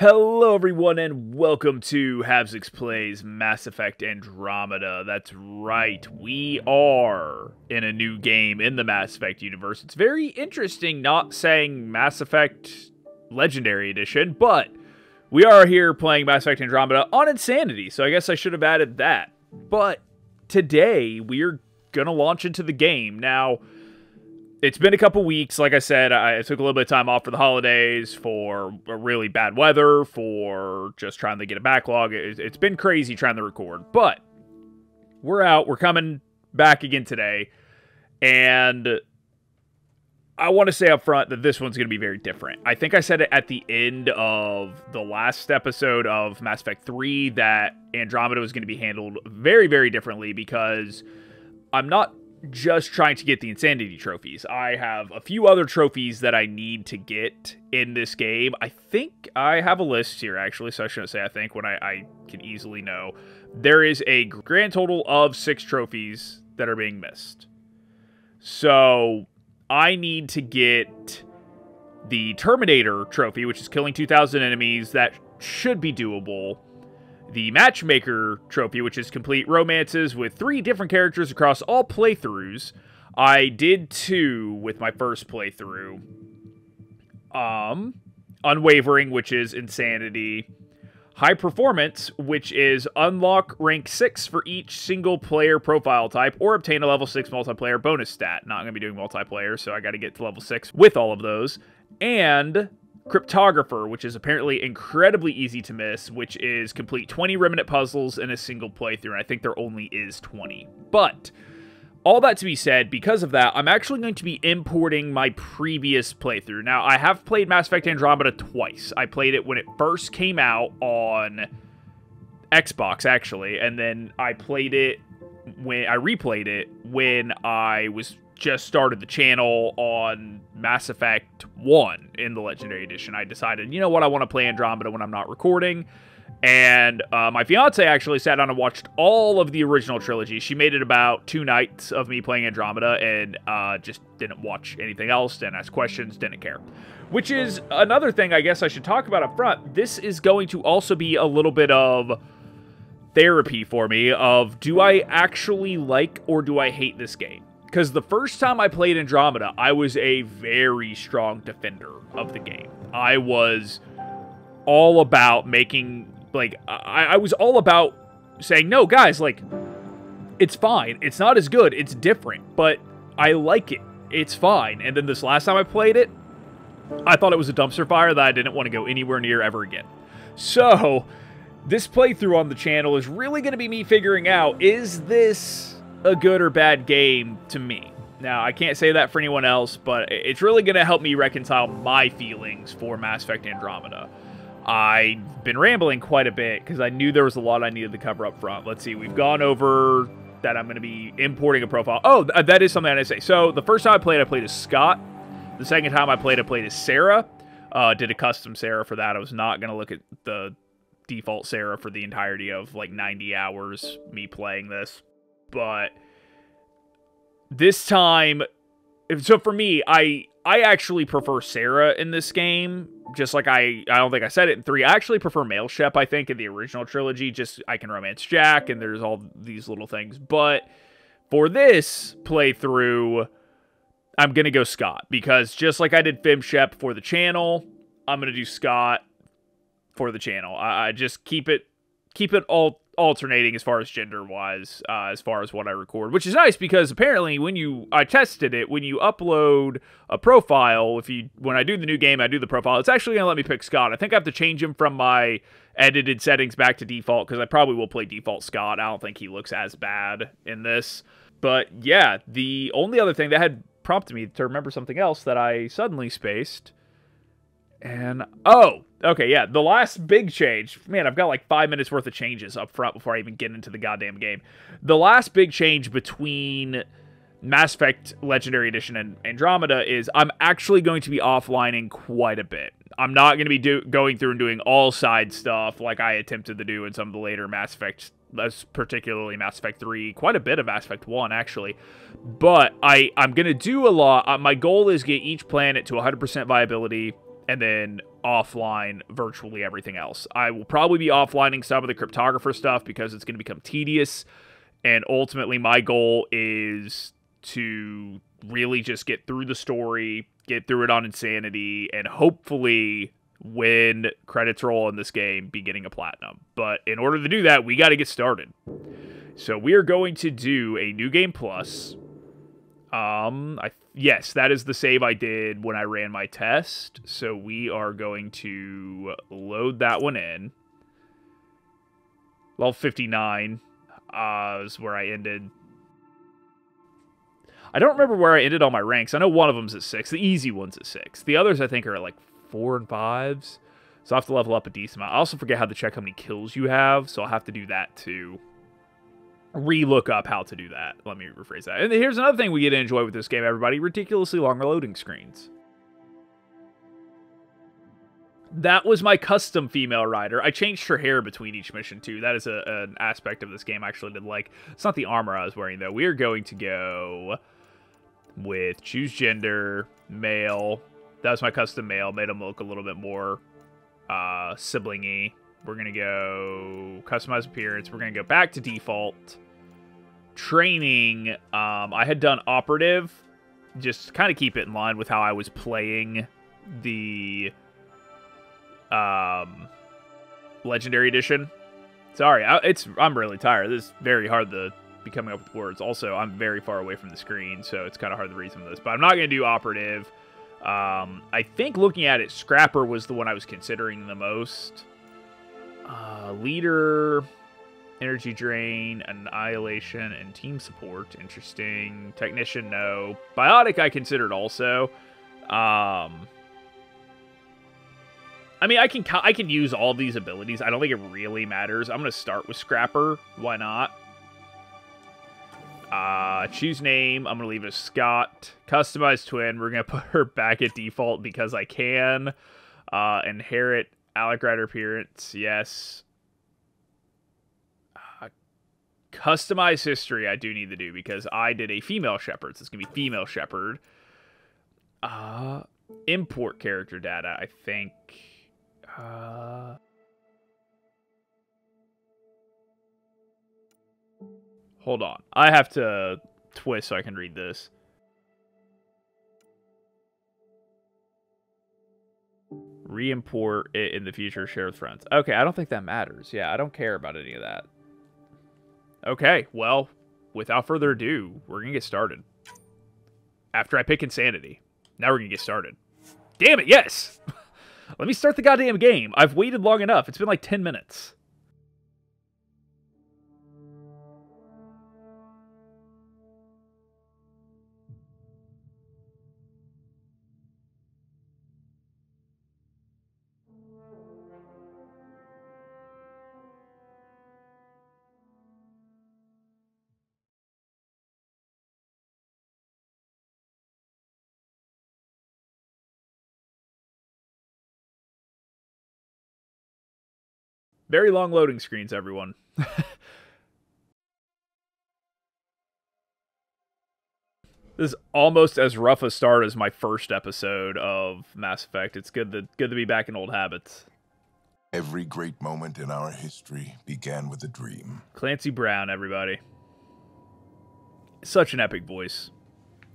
Hello everyone and welcome to Havzix Plays Mass Effect Andromeda. That's right, we are in a new game in the Mass Effect universe. It's very interesting not saying Mass Effect Legendary Edition, but we are here playing Mass Effect Andromeda on Insanity, so I guess I should have added that. But today, we're gonna launch into the game. Now, it's been a couple weeks. Like I said, I took a little bit of time off for the holidays, for really bad weather, for just trying to get a backlog. It's been crazy trying to record, but we're out. We're coming back again today, and I want to say up front that this one's going to be very different. I think I said it at the end of the last episode of Mass Effect 3 that Andromeda was going to be handled very, very differently because I'm not just trying to get the Insanity trophies. I have a few other trophies that I need to get in this game. I think I have a list here, actually, so I shouldn't say I think when I can easily know. There is a grand total of 6 trophies that are being missed. So I need to get the Terminator trophy, which is killing 2,000 enemies. That should be doable. The Matchmaker trophy, which is complete romances with 3 different characters across all playthroughs. I did 2 with my first playthrough. Unwavering, which is Insanity. High Performance, which is unlock rank 6 for each single player profile type, or obtain a level 6 multiplayer bonus stat. Not going to be doing multiplayer, so I got to get to level 6 with all of those. And Cryptographer, which is apparently incredibly easy to miss, which is complete 20 remnant puzzles in a single playthrough, and I think there only is 20. But all that to be said, because of that, I'm actually going to be importing my previous playthrough. Now, I have played Mass Effect Andromeda twice. I played it when it first came out on Xbox, actually, and then I played it when I replayed it when I was just started the channel on Mass Effect 1 in the Legendary Edition. I decided, you know what, I want to play Andromeda when I'm not recording. And my fiance actually sat down and watched all of the original trilogy. She made it about 2 nights of me playing Andromeda and just didn't watch anything else, didn't ask questions, didn't care. Which is another thing I guess I should talk about up front. This is going to also be a little bit of therapy for me of, do I actually like or do I hate this game? Because the first time I played Andromeda, I was a very strong defender of the game. I was all about making, like, I was all about saying, no, guys, like, it's fine. It's not as good. It's different, but I like it. It's fine. And then this last time I played it, I thought it was a dumpster fire that I didn't want to go anywhere near ever again. So this playthrough on the channel is really going to be me figuring out, is this a good or bad game to me? Now, I can't say that for anyone else, but it's really going to help me reconcile my feelings for Mass Effect Andromeda. I've been rambling quite a bit because I knew there was a lot I needed to cover up front. Let's see, we've gone over that I'm going to be importing a profile. Oh, that is something I didn't say. So, the first time I played as Scott. The second time I played as Sarah. Did a custom Sarah for that. I was not going to look at the default Sarah for the entirety of, like, 90 hours me playing this. But this time, so for me, I actually prefer Sarah in this game. Just like I don't think I said it in 3. I actually prefer Male Shep, I think, in the original trilogy. Just, I can romance Jack, and there's all these little things. But for this playthrough, I'm going to go Scott. Because just like I did Fem Shep for the channel, I'm going to do Scott for the channel. I just keep it all alternating as far as gender-wise, as far as what I record, which is nice because apparently I tested it, when you upload a profile, when I do the new game, I do the profile, it's actually going to let me pick Scott. I think I have to change him from my edited settings back to default because I probably will play default Scott. I don't think he looks as bad in this. But yeah, the only other thing that had prompted me to remember something else that I suddenly spaced. And, oh, okay, yeah, the last big change. Man, I've got like 5 minutes worth of changes up front before I even get into the goddamn game. The last big change between Mass Effect Legendary Edition and Andromeda is I'm actually going to be offlining quite a bit. I'm not going to be going through and doing all side stuff like I attempted to do in some of the later Mass Effect, particularly Mass Effect 3, quite a bit of Mass Effect 1, actually. But I'm going to do a lot. My goal is get each planet to 100% viability and then offline virtually everything else. I will probably be offlining some of the cryptographer stuff because it's going to become tedious, and ultimately my goal is to really just get through the story, get through it on Insanity, and hopefully when credits roll in this game, be getting a platinum. But in order to do that, we got to get started. So we are going to do a New Game Plus. Yes, that is the save I did when I ran my test. So we are going to load that one in. Level 59 is where I ended. I don't remember where I ended all my ranks. I know one of them's at 6. The easy one's at 6. The others, I think, are at like 4 and 5s. So I have to level up a decent amount. I also forget how to check how many kills you have, so I'll have to do that too. Re-look up how to do that. Let me rephrase that. And here's another thing we get to enjoy with this game, everybody. Ridiculously long loading screens. That was my custom female Ryder. I changed her hair between each mission, too. That is an aspect of this game I actually did like. It's not the armor I was wearing, though. We are going to go with choose gender, male. That was my custom male. Made him look a little bit more sibling-y. We're going to go customize appearance. We're going to go back to default. Training. I had done operative. Just kind of keep it in line with how I was playing the Legendary Edition. Sorry, I'm really tired. This is very hard to be coming up with words. Also, I'm very far away from the screen, so it's kind of hard to read some of this. But I'm not going to do operative. I think looking at it, Scrapper was the one I was considering the most. Leader, energy drain, annihilation, and team support. Interesting. Technician, no. Biotic I considered also. I mean, I can use all these abilities. I don't think it really matters. I'm going to start with Scrapper. Why not? Choose name. I'm going to leave it Scott. Customize twin. We're going to put her back at default because I can. Inherit Alec Ryder appearance. Yes. Customize history I do need to do because I did a female shepherd. So it's going to be female shepherd. Import character data, I think. Hold on. I have to twist so I can read this. Re-import it in the future, share with friends. Okay, I don't think that matters. Yeah, I don't care about any of that. Okay, well, without further ado, we're going to get started. After I pick Insanity. Now we're going to get started. Damn it, yes! Let me start the goddamn game. I've waited long enough. It's been like 10 minutes. Very long loading screens, everyone. This is almost as rough a start as my first episode of Mass Effect. It's good to be back in old habits. Every great moment in our history began with a dream. Clancy Brown, everybody. Such an epic voice.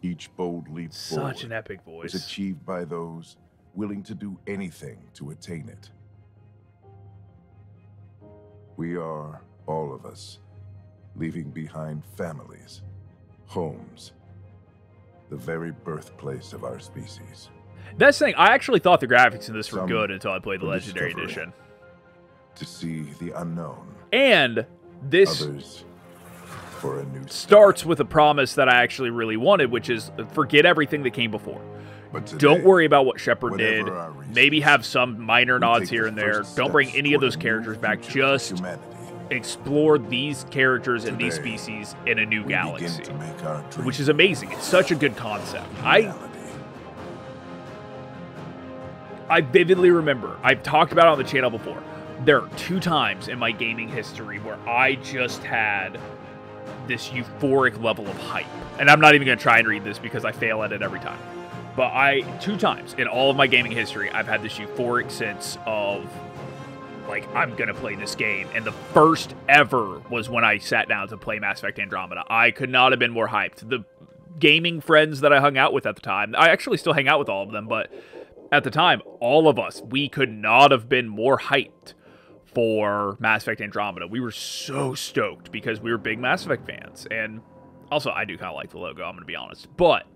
Each bold leap forward Such an epic voice. was achieved by those willing to do anything to attain it. We are, all of us, leaving behind families, homes, the very birthplace of our species. That's the thing. I actually thought the graphics in this were Some good until I played the for Legendary discovery, Edition. To see the unknown. And this Others for a new starts with a promise that I actually really wanted, which is forget everything that came before. But today, Don't worry about what Shepard did. whatever our reasons, Maybe have some minor we nods take here the and there. first Don't bring steps any of toward those a new characters back. future for Just humanity. explore these characters and these Today, species in a new We galaxy. begin to make our dream Which is amazing. It's such a good concept. reality. I vividly remember, I've talked about it on the channel before, there are 2 times in my gaming history where I just had this euphoric level of hype. And I'm not even going to try and read this because I fail at it every time. But 2 times in all of my gaming history, I've had this euphoric sense of, like, I'm going to play this game. And the first ever was when I sat down to play Mass Effect Andromeda. I could not have been more hyped. The gaming friends that I hung out with at the time, I actually still hang out with all of them, but at the time, all of us, we could not have been more hyped for Mass Effect Andromeda. We were so stoked because we were big Mass Effect fans. And also, I do kind of like the logo, I'm going to be honest. But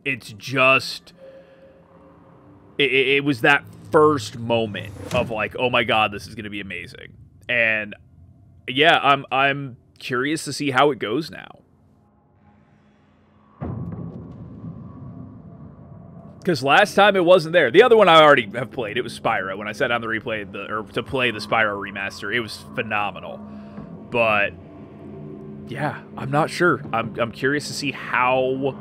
it's just, it was that first moment of like, oh my god, this is going to be amazing. And yeah, I'm curious to see how it goes now. Because last time it wasn't there. The other one I already have played, it was Spyro. When I sat down to play the Spyro remaster, it was phenomenal. But yeah, I'm not sure. I'm curious to see how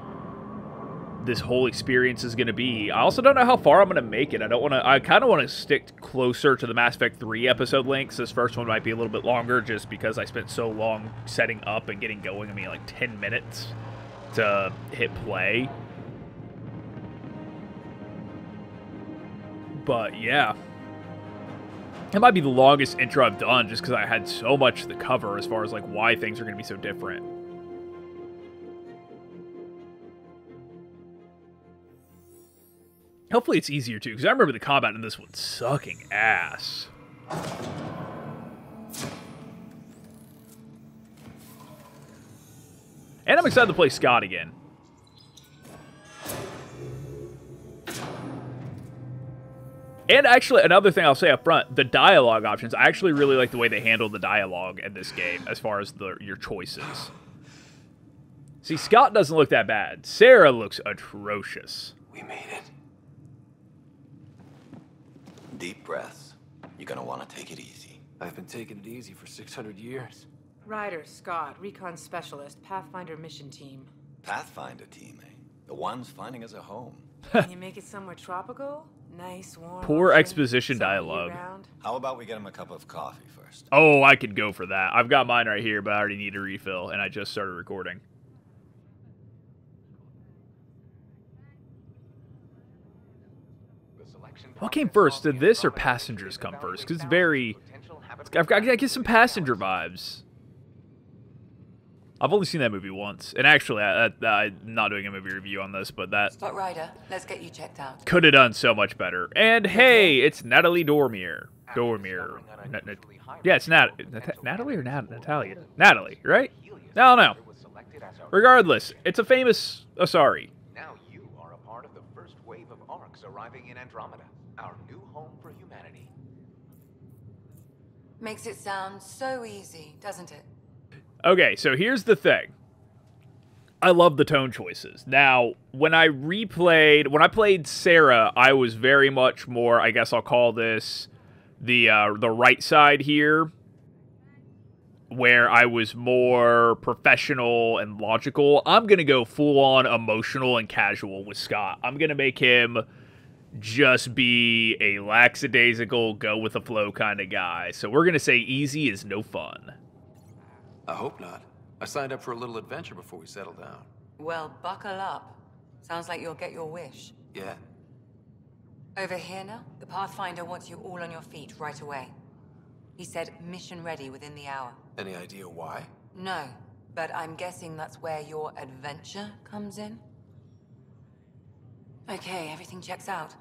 this whole experience is going to be. I also don't know how far I'm going to make it. I kind of want to stick closer to the Mass Effect 3 episode lengths. This first one might be a little bit longer just because I spent so long setting up and getting going. I mean, like 10 minutes to hit play. But yeah, it might be the longest intro I've done just because I had so much to cover as far as like why things are going to be so different. Hopefully it's easier too, because I remember the combat in this one sucking ass. And I'm excited to play Scott again. And actually, another thing I'll say up front, the dialogue options, I actually really like the way they handle the dialogue in this game as far as your choices. See, Scott doesn't look that bad. Sarah looks atrocious. We made it. Deep breaths. You're gonna want to take it easy. I've been taking it easy for 600 years. Ryder, Scott, Recon Specialist, Pathfinder Mission Team. Pathfinder team, eh? The ones finding us a home. Can you make it somewhere tropical? Nice, warm. Poor ocean, exposition sun dialogue. year-round? How about we get him a cup of coffee first? Oh, I could go for that. I've got mine right here, but I already need a refill, and I just started recording. What came first? Did this or Passengers come first? Because it's very... I've got to get some Passenger vibes. I've only seen that movie once. And actually, I'm not doing a movie review on this, but that... Scott Ryder, let's get you checked out. Could have done so much better. And hey, it's Natalie Dormier. Yeah, it's Natalie or Natalia? Natalie, right? I don't know. Regardless, it's a famous Asari. Now you are a part of the first wave of arcs arriving in Andromeda, our new home for humanity. Makes it sound so easy, doesn't it? Okay, so here's the thing. I love the tone choices. Now, when I played Sarah, I was very much more, I guess I'll call this the right side here, where I was more professional and logical. I'm going to go full-on emotional and casual with Scott. I'm going to make him just be a lackadaisical, go-with-the-flow kind of guy. So we're going to say easy is no fun. I hope not. I signed up for a little adventure before we settle down. Well, buckle up. Sounds like you'll get your wish. Yeah? Over here now, the Pathfinder wants you all on your feet right away. He said mission ready within the hour. Any idea why? No, but I'm guessing that's where your adventure comes in. Okay, everything checks out.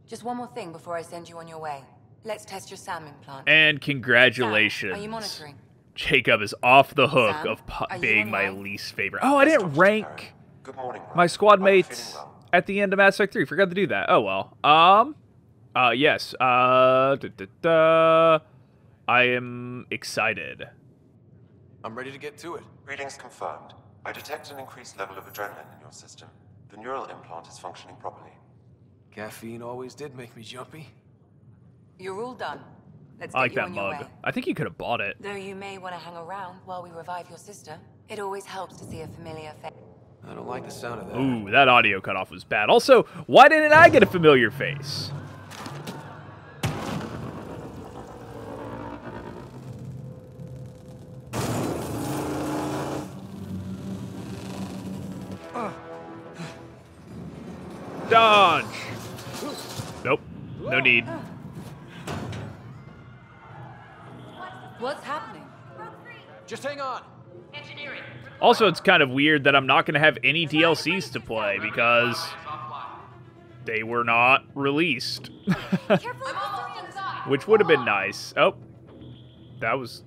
Just one more thing before I send you on your way. Let's test your SAM implant. And congratulations. Sam, are you monitoring? Jacob is off the hook Sam, of being my online? least favorite. Oh, I didn't rank Good morning, my squad mates feeling well. at the end of Mass Effect 3. Forgot to do that. Oh, well. Yes. I am excited. I'm ready to get to it. Readings confirmed. I detect an increased level of adrenaline in your system. The neural implant is functioning properly. Caffeine always did make me jumpy. You're all done. Let's I like get you that on your mug. way. I think you could have bought it. Though you may want to hang around while we revive your sister. It always helps to see a familiar face. I don't like the sound of that. Ooh, that audio cutoff was bad. Also, why didn't I get a familiar face? Dodge! Nope. No need. What's happening? Just hang on. Also, it's kind of weird that I'm not going to have any DLCs to play because they were not released. Which would have been nice. Oh, that was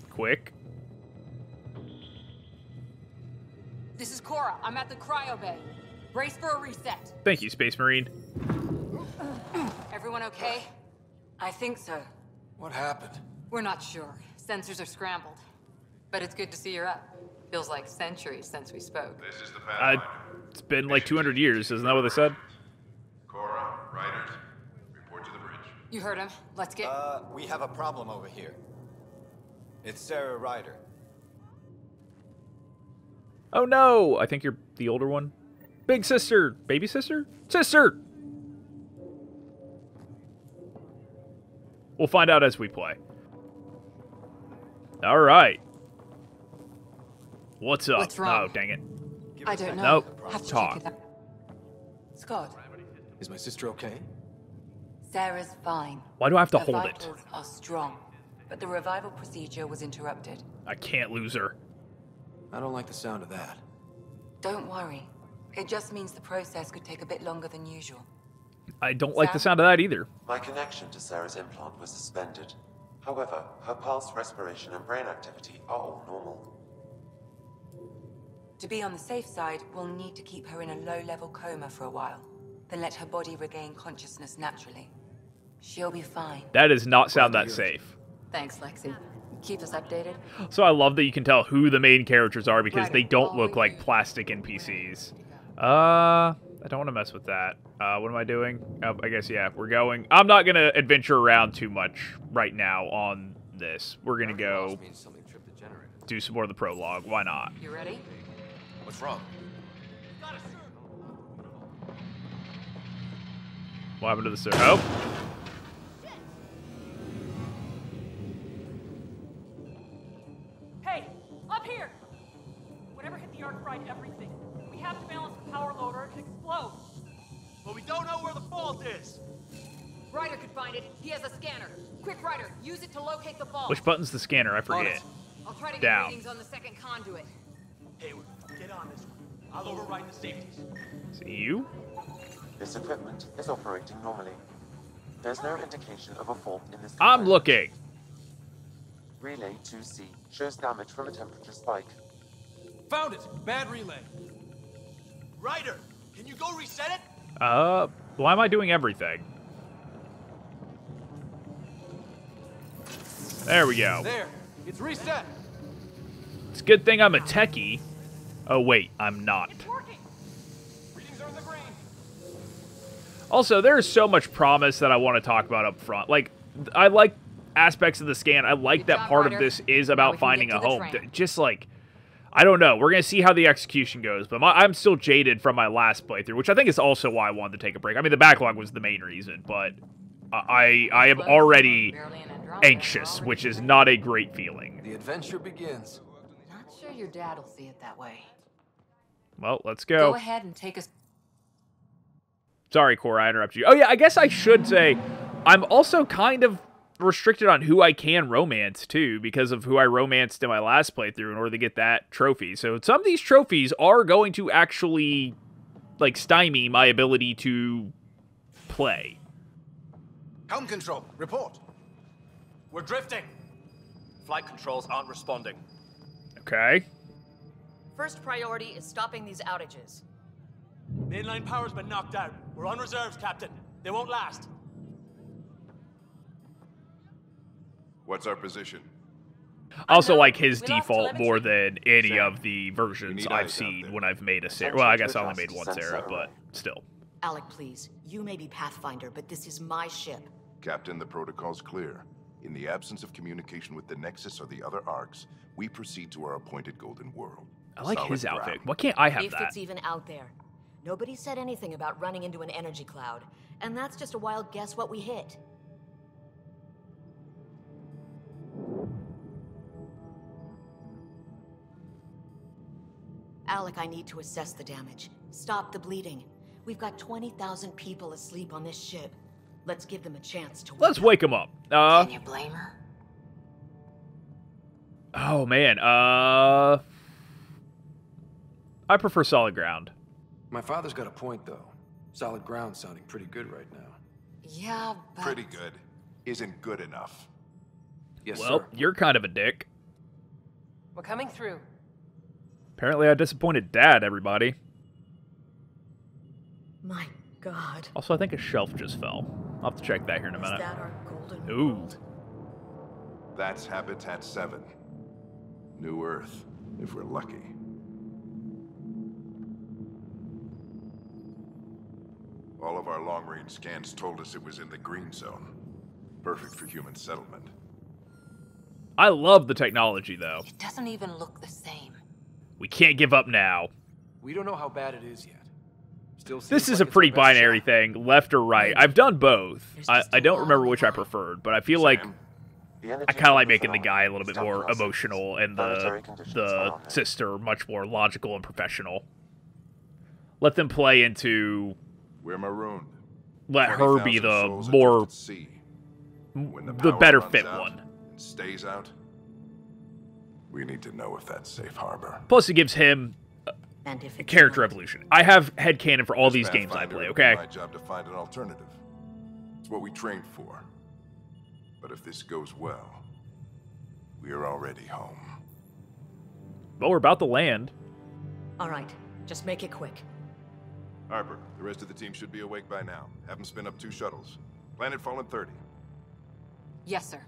quick. This is Cora. I'm at the cryo bay. Brace for a reset. Thank you, Space Marine. Everyone okay? I think so. What happened? We're not sure. Sensors are scrambled. But it's good to see you're up. Feels like centuries since we spoke. This is the Pathfinder. It's been like 200 years, isn't that what they said? Cora, Riders, report to the bridge. You heard him. Let's get... We have a problem over here. It's Sarah Ryder. Oh no! I think you're the older one. Big sister! Baby sister? Sister! We'll find out as we play. Alright. What's up? What's wrong? Oh, dang it. I don't know. Nope. Have to Talk. check it out. Scott, Is my sister okay? Sarah's fine. Why do I have to Her hold it? vitals are strong, but the revival procedure was interrupted. I can't lose her. I don't like the sound of that. Don't worry. It just means the process could take a bit longer than usual. I don't like the Sam? sound of that either. My connection to Sarah's implant was suspended. However, her pulse, respiration, and brain activity are all normal. To be on the safe side, we'll need to keep her in a low-level coma for a while, then let her body regain consciousness naturally. She'll be fine. That does not sound that safe. Thanks, Lexi. Keep us updated. So I love that you can tell who the main characters are because they don't look like plastic NPCs. I don't want to mess with that. What am I doing? I guess, yeah, we're going. I'm not going to adventure around too much right now on this. We're going to go Means something tripped the generator. do some more of the prologue. Why not? You ready? What's wrong? What happened to the server? Oh! Hey, up here! Whatever hit the arc fried everything. We have to balance the power load or it could explode. But we don't know where the fault is. Ryder could find it. He has a scanner. Quick, Ryder, use it to locate the fault. Which button's the scanner? I forget. I'll try to get Down. readings on the second conduit. Hayward, get on this one. I'll override the safeties. See you? This equipment is operating normally. There's no indication of a fault in this I'm component. looking. Relay 2C shows damage from a temperature spike. Found it! Bad relay. Ryder, can you go reset it? Why am I doing everything? There we go. There. It's reset. It's a good thing I'm a techie. Oh, wait, I'm not. It's working! Readings are in the green. Also, there is so much promise that I want to talk about up front. Like, I like aspects of the scan. I like Good that job, part of Ryder. this is Now about we can finding get a to the home. train. Just like, I don't know. We're going to see how the execution goes. But I'm still jaded from my last playthrough, which I think is also why I wanted to take a break. I mean, the backlog was the main reason, but I am already anxious, which is not a great feeling. The adventure begins. Not sure your dad will see it that way. Well, let's Go go. ahead and take us. Sorry, Cora, I interrupted you. Oh, yeah, I guess I should say I'm also kind of restricted on who I can romance, too, because of who I romanced in my last playthrough in order to get that trophy. So some of these trophies are going to actually, like, stymie my ability to play. Helm control, report. We're drifting. Flight controls aren't responding. Okay. First priority is stopping these outages. Mainline power's been knocked out. We're on reserves, Captain. They won't last. What's our position? Also, like his We lost default more telemetry. than any Sam, of the we versions need I've eyes out seen there. when I've made a Sarah. Attention Well, I to guess I only adjust made one sensor Sarah, array. but still. Alec, please. You may be Pathfinder, but this is my ship. Captain, the protocol's clear. In the absence of communication with the Nexus or the other arcs, we proceed to our appointed Golden World. I like Solid his outfit. ground. Why can't I have If that? it's even out there. Nobody said anything about running into an energy cloud, and that's just a wild guess what we hit. Alec, I need to assess the damage. Stop the bleeding. We've got 20,000 people asleep on this ship. Let's give them a chance to Let's wake them up. Can you blame her? Oh, man. I prefer solid ground. My father's got a point, though. Solid ground sounding pretty good right now. Yeah, but... Pretty good. Isn't good enough. Yes, Well, sir. you're kind of a dick. We're coming through. Apparently I disappointed Dad, everybody. My God. Also, I think a shelf just fell. I'll have to check that here in a minute. Is that our golden Ooh. world? That's Habitat 7. New Earth, if we're lucky. All of our long-range scans told us it was in the green zone. Perfect for human settlement. I love the technology, though. It doesn't even look the same. We can't give up now. We don't know how bad it is yet. Still This seems is like a it's pretty our best binary shot. thing, left or right. I've done both. I don't remember which I preferred, but I feel like I kind of like making the guy a little bit more emotional and the sister much more logical and professional. Let them play into... We're marooned. Let her be 20,000 the souls more... adrift at sea. When the power better runs fit out one. and stays out, we need to know if that's safe harbor. Plus, it gives him And if a it's character not, evolution. I have headcanon for all This these games I Pathfinder, play, it'll be okay? my job to find an alternative. It's what we trained for. But if this goes well, we are already home. Well, we're about to land. All right, just make it quick. Harper, the rest of the team should be awake by now. Have them spin up 2 shuttles. Planetfall in 30. Yes, sir.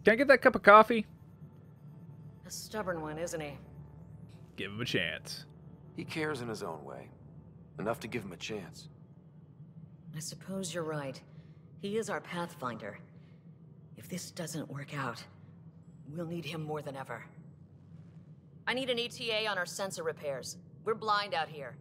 Can I get that cup of coffee? A stubborn one, isn't he? Give him a chance. He cares in his own way. Enough to give him a chance. I suppose you're right. He is our Pathfinder. If this doesn't work out, we'll need him more than ever. I need an ETA on our sensor repairs. We're blind out here.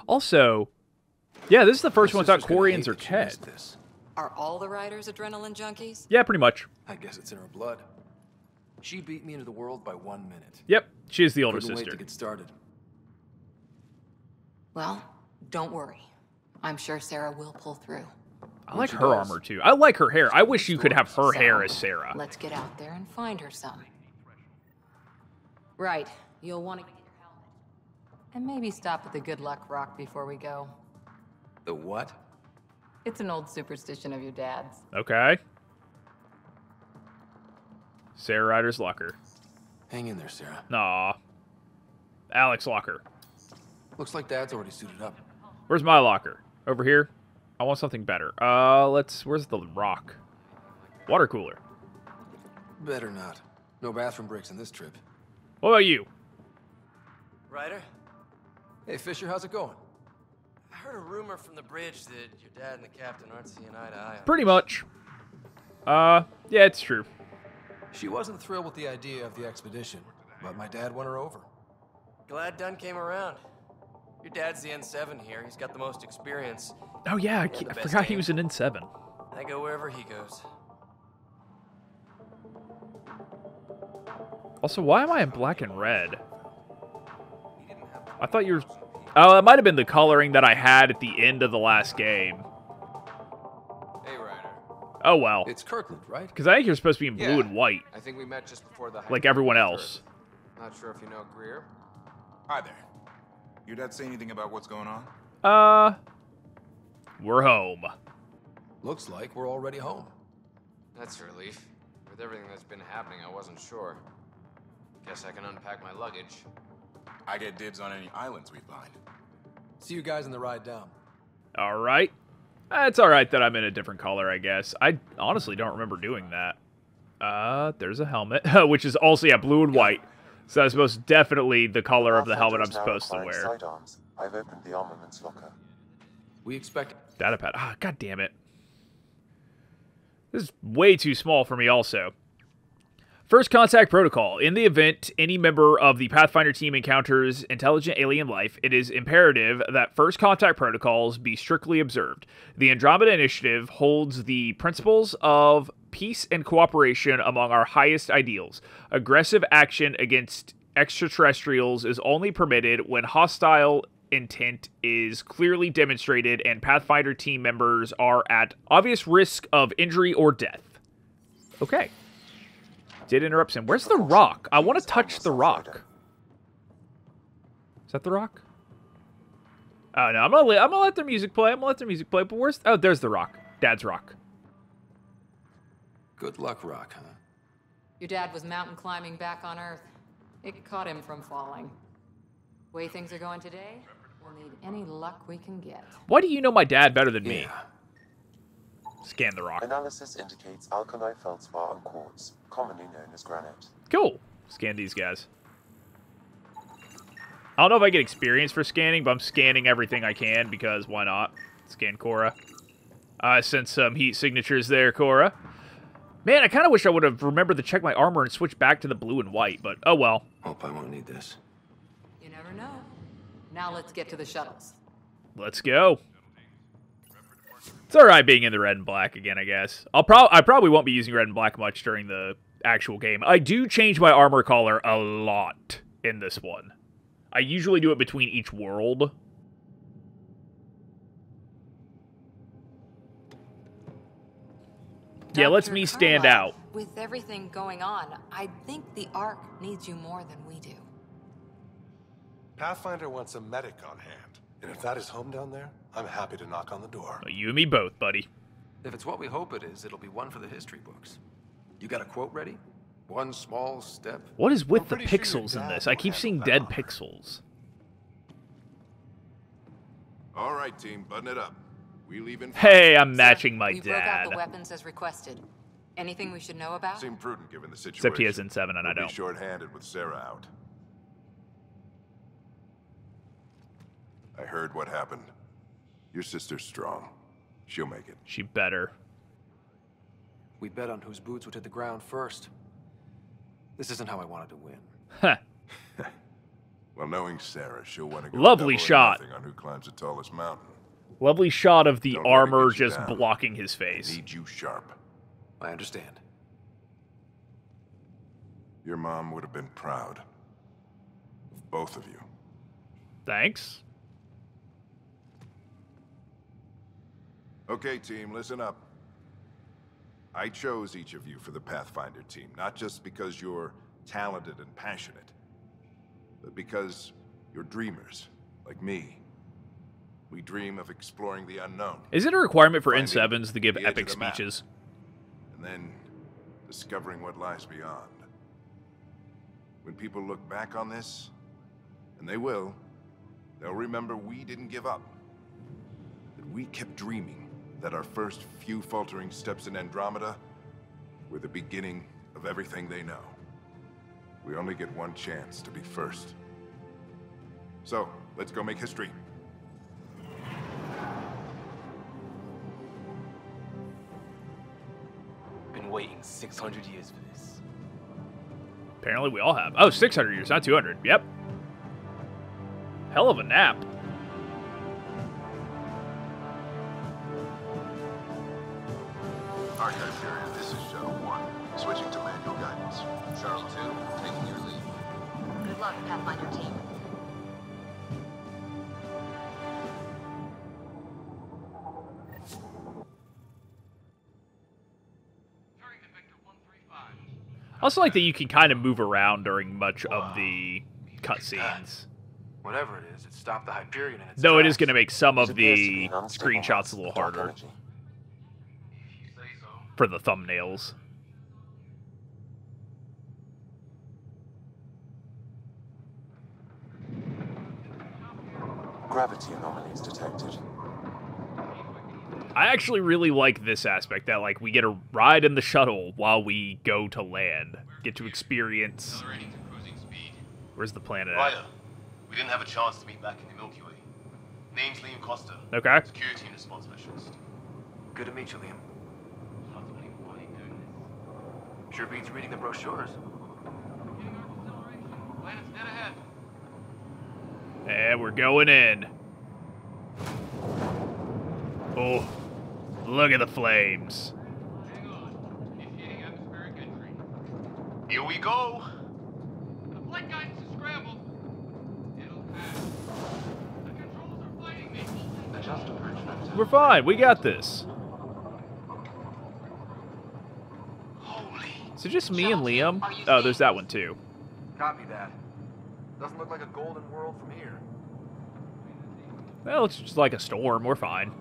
Also, yeah, this is the first My one without sister's gonna Quarians hate or that you missed Ted. this. Are all the riders adrenaline junkies? Yeah, pretty much. I guess it's in her blood. She beat me into the world by 1 minute. Yep, she is the older Couldn't wait sister. to get started. Well, don't worry. I'm sure Sarah will pull through. I like she her does. armor, too. I like her hair. I wish you could have her hair as Sarah. Let's get out there and find her some. Right. You'll want to get your helmet. And maybe stop at the Good Luck Rock before we go. The what? It's an old superstition of your dad's. Okay. Sarah Ryder's locker. Hang in there, Sarah. Aw. Alex locker. Looks like Dad's already suited up. Where's my locker? Over here? I want something better. Where's the rock? Water cooler. Better not. No bathroom breaks in this trip. What about you? Ryder? Hey, Fisher, how's it going? I heard a rumor from the bridge that your dad and the captain aren't seeing eye to eye on Pretty much. Yeah, it's true. She wasn't thrilled with the idea of the expedition, but my dad won her over. Glad Dunn came around. Your dad's the N7 here. He's got the most experience. Oh yeah, I the best forgot he aim. was an N7. I go wherever he goes. Also, why am I in black and red? I thought you were... Oh, it might have been the coloring that I had at the end of the last game. Hey, Ryder. Oh well. It's Kirkland, right? Because I think you're supposed to be in blue Yeah. and white, I think we met just before the like everyone Hyperion else. turret. Not sure if you know Greer. Hi there. Your dad say anything about what's going on? We're home. Looks like we're already home. That's a relief. With everything that's been happening, I wasn't sure. Guess I can unpack my luggage. I get dibs on any islands we find. See you guys on the ride down. All right. It's all right that I'm in a different color, I guess. I honestly don't remember doing that. There's a helmet, which is also, yeah, blue and white. So that's most definitely the color of the helmet I'm supposed to wear. Sidearms. I've opened the armaments locker. We expect... Data pad. Ah, god damn it. This is way too small for me also. First Contact Protocol. In the event any member of the Pathfinder team encounters intelligent alien life, it is imperative that First Contact Protocols be strictly observed. The Andromeda Initiative holds the principles of peace and cooperation among our highest ideals. Aggressive action against extraterrestrials is only permitted when hostile intent is clearly demonstrated and Pathfinder team members are at obvious risk of injury or death. Okay. Did interrupt him. Where's the rock? I want to touch the rock. Is that the rock? Oh no, I'm gonna let the music play. But where's? Oh, there's the rock. Dad's rock. Good luck, Rock, huh? Your dad was mountain climbing back on Earth. It caught him from falling. Way things are going today, we'll need any luck we can get. Why do you know my dad better than me? Scan the rock. Analysis indicates alkali feldspar and quartz, commonly known as granite. Cool. Scan these guys. I don't know if I get experience for scanning, but I'm scanning everything I can because why not? Scan Cora. I sent some heat signatures there, Cora. Man, I kind of wish I would have remembered to check my armor and switch back to the blue and white, but oh well. Hope I won't need this. You never know. Now let's get to the shuttles. Let's go. It's alright being in the red and black again, I guess. I probably won't be using red and black much during the actual game. I do change my armor color a lot in this one. I usually do it between each world. Yeah, lets me stand out. With everything going on, I think the Ark needs you more than we do. Pathfinder wants a medic on hand. And if that is home down there, I'm happy to knock on the door. Well, you and me both, buddy. If it's what we hope it is, it'll be one for the history books. You got a quote ready? One small step? What is with the pixels in this? I keep seeing dead pixels. All right, team, button it up. We leave in. Hey, I'm matching my we broke out dad. the weapons as requested. Anything we should know about? Seemed prudent given the situation. Except he has N7 and I We'll don't. be short-handed with Sarah out. I heard what happened. Your sister's strong. She'll make it. She better. We bet on whose boots would hit the ground first. This isn't how I wanted to win. Huh. Well, knowing Sarah, she'll want to go Lovely double or shot. nothing on who climbs the tallest mountain. Lovely shot of the Don't let it armor get you just down. blocking his face. Need you sharp. I understand. Your mom would have been proud of both of you. Thanks. Okay, team, listen up. I chose each of you for the Pathfinder team, not just because you're talented and passionate, but because you're dreamers, like me. We dream of exploring the unknown. Is it a requirement for Finding N7s to give the edge epic of the map, speeches? and then discovering what lies beyond. When people look back on this, and they will, they'll remember we didn't give up. That we kept dreaming, that our first few faltering steps in Andromeda were the beginning of everything they know. We only get one chance to be first. So, let's go make history. Been waiting 600 years for this. Apparently we all have. Oh, 600 years, not 200. Yep. Hell of a nap. Archive period, this is Shuttle 1. Switching to manual guidance. Shuttle 2, taking your lead. Good luck, Pathfinder team. I also like that you can kind of move around during much of the cutscenes. Whatever it is, it stopped the Hyperion in its Though it is tracks. going to make some of It appears to be the an unstable screenshots a little mass of dark harder energy. for the thumbnails. Gravity anomalies detected. I actually really like this aspect, that like we get a ride in the shuttle while we go to land. Get to experience... Where's the planet at? Ryder, we didn't have a chance to meet back in the Milky Way. Name's Liam Costa. Okay. Security and response specialist. Good to meet you, Liam. Sure beats reading the brochures. Planet's dead ahead. And we're going in. Oh, look at the flames. Hang on. Initiating atmospheric entry. Here we go. The flight guidance is scrambled. It'll pass. The controls are fighting me. Adjust approach vector. We're fine. We got this. Is it just me and Liam? Oh, there's that one too. Copy that. Doesn't look like a golden world from here. Well, it's just like a storm. We're fine.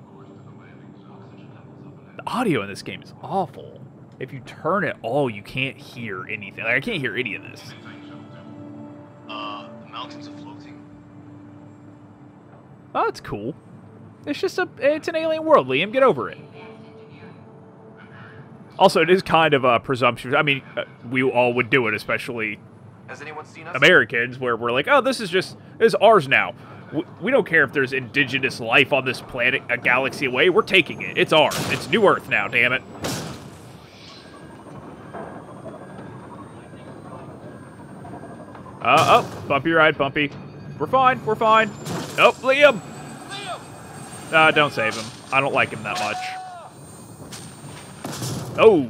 The audio in this game is awful. If you turn it all, you can't hear anything. Like, I can't hear any of this. The mountains are floating. Oh, it's cool. It's an alien world, Liam. Get over it. Also, it is kind of presumptuous. I mean, we all would do it, especially Has anyone seen us? Americans, where we're like, oh, this is ours now. We don't care if there's indigenous life on this planet a galaxy away. We're taking it. It's ours. It's New Earth now, damn it. Oh, bumpy ride, bumpy. We're fine. We're fine. Oh, Liam! Don't save him. I don't like him that much. Oh!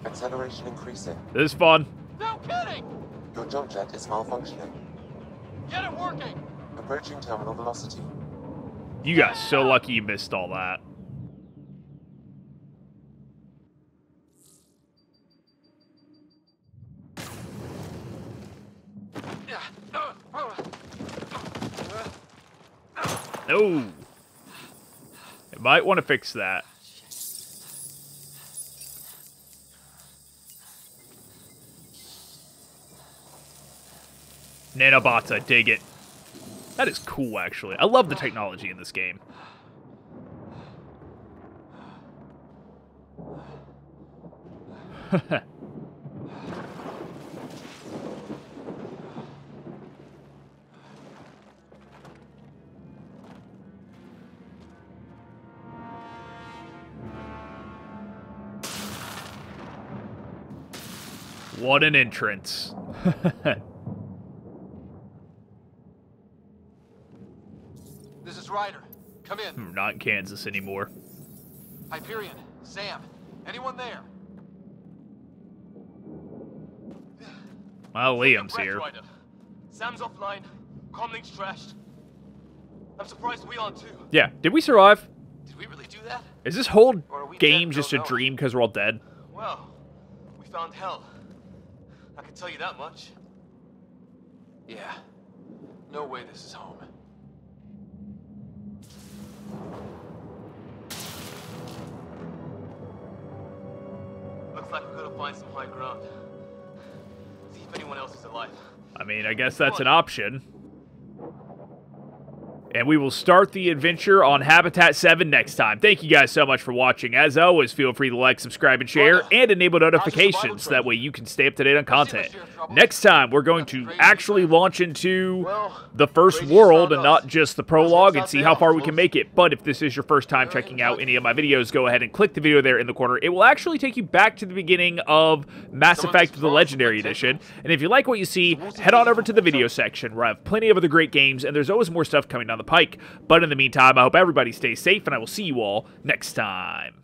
Acceleration increasing. This is fun. No kidding! Your jump jet is malfunctioning. Get it working! Approaching terminal velocity. You got so lucky you missed all that. No. You might want to fix that. Nanobots, I dig it. That is cool, actually. I love the technology in this game. What an entrance. This is Ryder. Come in. I'm not in Kansas anymore. Hyperion, Sam, anyone there? Well, Liam's here. Ryder. Sam's offline. Comlink's trashed. I'm surprised we aren't too. Yeah, did we survive? Did we really do that? Is this whole Or are we game dead? just a Don't know. dream because we're all dead? Well, we found hell. I can tell you that much. Yeah. No way this is home. Looks like we're gonna find some high ground. See if anyone else is alive. I mean, I guess that's an option. And we will start the adventure on Habitat 7 next time. Thank you guys so much for watching. As always, feel free to like, subscribe, and share, and enable notifications so that way you can stay up to date on content. Next time, we're going to actually launch into the first world and not just the prologue and see how far we can make it. But if this is your first time checking out any of my videos, go ahead and click the video there in the corner. It will actually take you back to the beginning of Mass Effect the Legendary Edition. And if you like what you see, head on over to the video section where I have plenty of other great games, and there's always more stuff coming down the pike. But in the meantime, I hope everybody stays safe, and I will see you all next time.